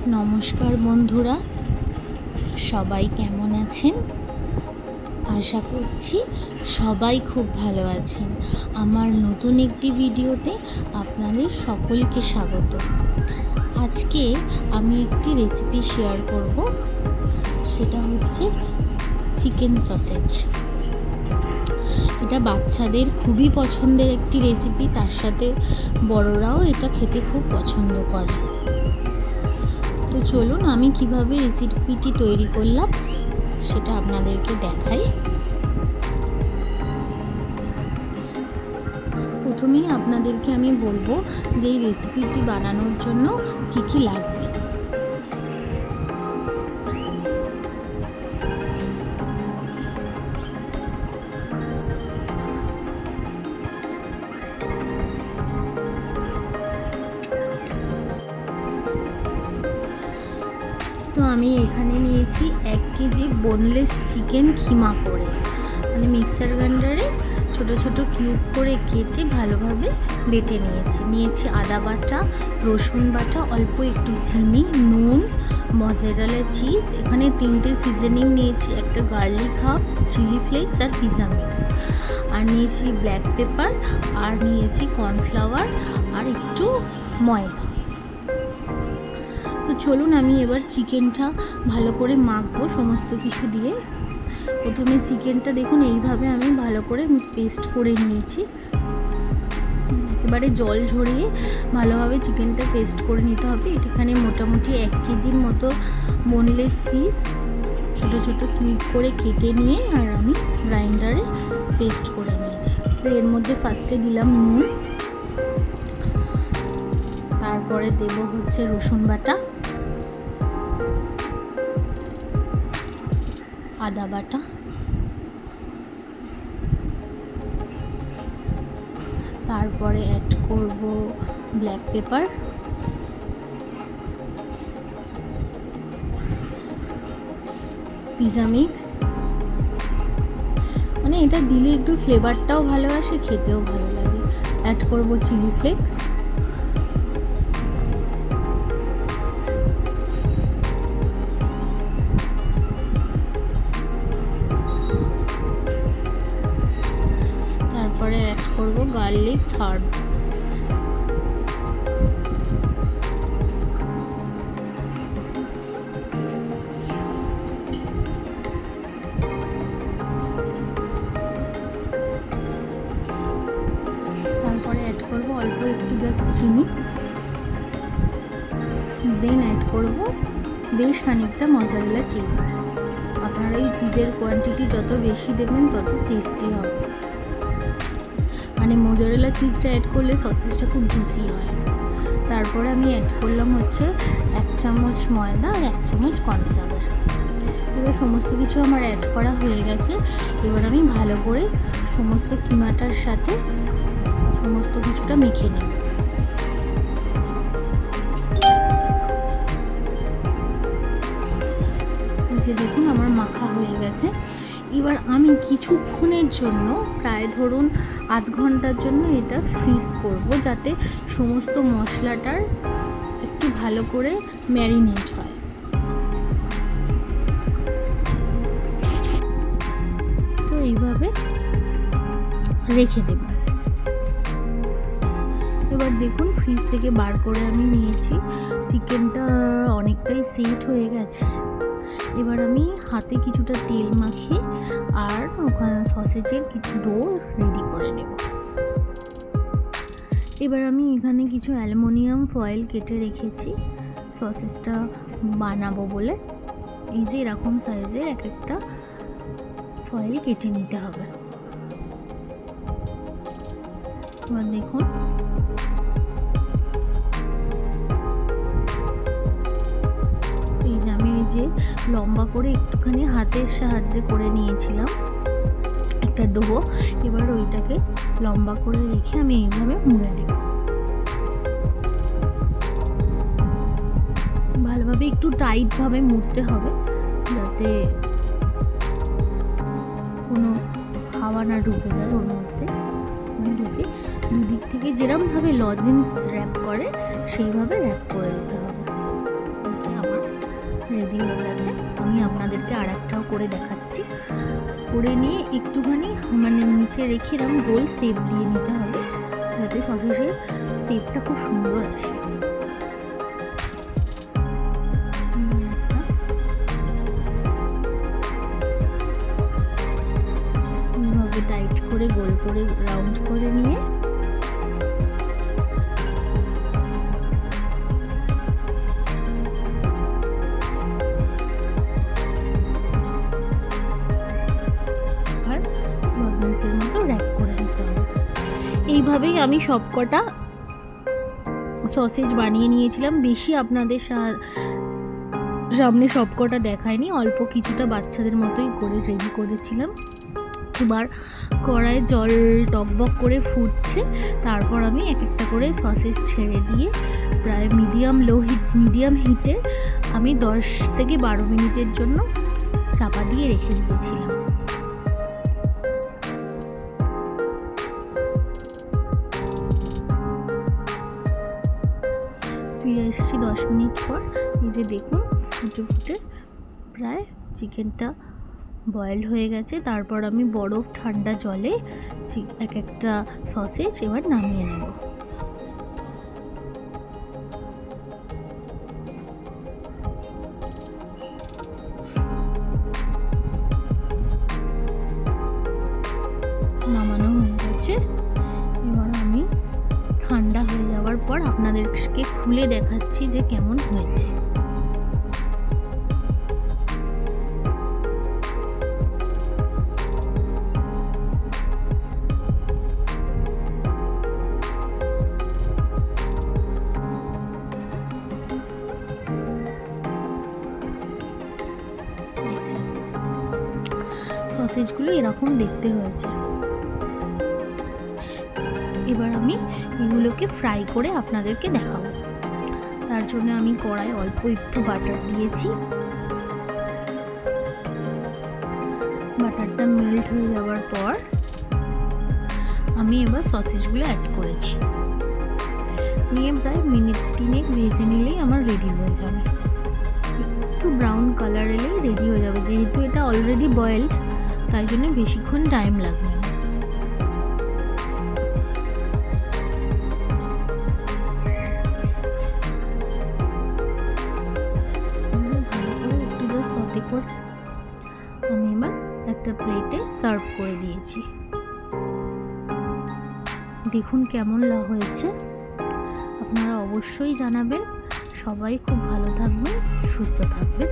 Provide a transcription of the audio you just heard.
নমস্কার বন্ধুরা, সবাই কেমন আছেন? আশা করছি সবাই খুব ভালো আছেন। আমার নতুন একটি ভিডিওতে আপনাদের সকলকে স্বাগত। আজকে আমি একটি রেসিপি শেয়ার করব, সেটা হচ্ছে চিকেন সসেজ। এটা বাচ্চাদের খুবই পছন্দের একটি রেসিপি, তার সাথে বড়রাও এটা খেতে খুব পছন্দ করে। তো চলুন আমি কিভাবে রেসিপিটি তৈরি করলাম সেটা আপনাদেরকে দেখাই। প্রথমেই আপনাদেরকে আমি বলবো যে এই রেসিপিটি বানানোর জন্য কি কি লাগবে। তো আমি এখানে নিয়েছি 1 কেজি বোনলেস চিকেন কিমা করে, মানে মিক্সার গ্রাইন্ডারে ছোট ছোট কিউব করে কেটে ভালোভাবে বেটে নিয়েছি আদা বাটা, রসুন বাটা, অল্প একটু চিনি, নুন, মজারেলা চিজ, এখানে 3টে সিজনিং নিয়েছি, একটা গার্লিক হাব, চিলি ফ্লেক্স আর পিজা মিক্স, আর নিয়েছি ব্ল্যাক পেপার, আর নিয়েছি কর্নফ্লাওয়ার আর একটু ময়দা। তো চলুন আমি এবার চিকেনটা ভালো করে মাখবো সমস্ত কিছু দিয়ে। প্রথমে চিকেনটা দেখুন এইভাবে আমি ভালো করে পেস্ট করে নিয়েছি। এবারে জল ঝরিয়ে ভালোভাবে চিকেনটা পেস্ট করে নিতে হবে। এখানে মোটামুটি 1 কেজির মতো বোনলেস পিস ছোটো ছোটো কিউব করে কেটে নিয়ে আর আমি গ্রাইন্ডারে পেস্ট করে নিয়েছি। তো এর মধ্যে ফার্স্টে দিলাম নুন, তারপরে দেব হচ্ছে রসুন বাটা, আদা বাটা, তারপরে অ্যাড করব ব্ল্যাক পেপার, পিজা মিক্স, মানে এটা দিলে একটু ফ্লেভারটাও ভালো আসে, খেতেও ভালো লাগে। অ্যাড করব চিলি ফ্লেক্স, তারপরে অ্যাড করব গার্লিক হার্ব, তারপরে অ্যাড করব অল্প একটু জাস্ট চিনি, দেন অ্যাড করব বেশ খানিকটা মজারেলা চিজ। আপনারা এই চিজের কোয়ান্টিটি যত বেশি দেবেন তত টেস্টি হবে, মানে মোজারেলা চিজটা অ্যাড করলে সসেজটা খুব জুসি হয়। তারপরে আমি অ্যাড করলাম হচ্ছে 1 চামচ ময়দা আর 1 চামচ কর্নফ্লাওয়ার। এবার সমস্ত কিছু আমার অ্যাড করা হয়ে গেছে। এবার আমি ভালো করে সমস্ত কিমাটার সাথে সমস্ত কিছুটা মেখে নেব। এই যে দেখুন আমার মাখা হয়ে গেছে। এবার আমি কিছুক্ষণের জন্য, প্রায় ধরুন আধ ঘন্টার জন্য এটা ফ্রিজ করব, যাতে সমস্ত মশলাটার একটু ভালো করে ম্যারিনেট হয়। তো এইভাবে রেখে দেব। এবার দেখুন ফ্রিজ থেকে বার করে আমি নিয়েছি, চিকেনটা অনেকটাই সেট হয়ে গেছে। এবার আমি হাতে কিছুটা তেল মাখিয়ে আর ওখানে সসেজের কিছু ডো রেডি করে নেব। এবার আমি এখানে কিছু অ্যালুমিনিয়াম ফয়েল কেটে রেখেছি সসেজটা বানাবো বলে। এই যে এরকম সাইজের এক একটা ফয়েল কেটে নিতে হবে। এবার দেখুন এই যে আমি ওই যে লম্বা করে একটুখানি হাতের সাহায্যে করে নিয়েছিলাম একটা ডো। এবার ওইটাকে লম্বা করে রেখে আমি এইভাবে মুড়ে নেব। ভালোভাবে একটু টাইটভাবে মুড়তে হবে, যাতে কোনো হাওয়া না ঢুকে যায় ওর মধ্যে। ঢুকে দুদিক থেকে যেরকমভাবে লজেন্স র্যাপ করে সেইভাবে র্যাপ করে দিতে হবে। রেডি হয়ে গেছে। আমি আপনাদেরকে আর একটাও করে দেখাচ্ছি। করে নিয়ে একটুখানি মানে নিচে রেখে এরকম গোল শেপ দিয়ে নিতে হবে, যাতে সসেজের শেপটা খুব সুন্দর আসে। এইভাবে টাইট করে গোল করে রাউন্ড করে নিয়ে এইভাবেই আমি সবকটা সসেজ বানিয়ে নিয়েছিলাম। বেশি আপনাদের সামনে সবকটা দেখায়নি, অল্প কিছুটা বাচ্চাদের মতোই করে রেডি করেছিলাম। এবার কড়াইয়ে জল টকবক করে ফুটছে, তারপর আমি এক একটা করে সসেজ ছেড়ে দিয়ে প্রায় মিডিয়াম হিটে আমি 10 থেকে 12 মিনিটের জন্য চাপা দিয়ে রেখে দিয়েছিলাম। ফিরে এসেছি 10 মিনিট পর। এই যে দেখুন ফুটে ফুটে প্রায় চিকেনটা বয়েলড হয়ে গেছে। তারপর আমি বরফ ঠান্ডা জলে এক একটা সসেজ এবার নামিয়ে নেব। নামানো হয়ে গেছে। এবার আমি ঠান্ডা হয়ে যাওয়ার পর আপনাদেরকে খুলে দেখাচ্ছি যে কেমন হয়েছে। সসেজগুলো এরকম দেখতে হয়েছে। এবার আমি এগুলোকে ফ্রাই করে আপনাদেরকে দেখাবো। তার জন্য আমি কড়াই অল্প একটু বাটার দিয়েছি। বাটারটা মেল্ট হয়ে যাওয়ার পর আমি এবার সসেজগুলো অ্যাড করেছি, নিয়ে প্রায় মিনিট 3 ভেজে নিলেই আমার রেডি হয়ে যাবে। একটু ব্রাউন কালার এলেই রেডি হয়ে যাবে, যেহেতু এটা অলরেডি বয়েলড তাই জন্য বেশিক্ষণ টাইম লাগবে না। আমি এবার একটা প্লেটে সার্ভ করে দিয়েছি। দেখুন কেমন হয়েছে, আপনারা অবশ্যই জানাবেন। সবাই খুব ভালো থাকবেন, সুস্থ থাকবেন।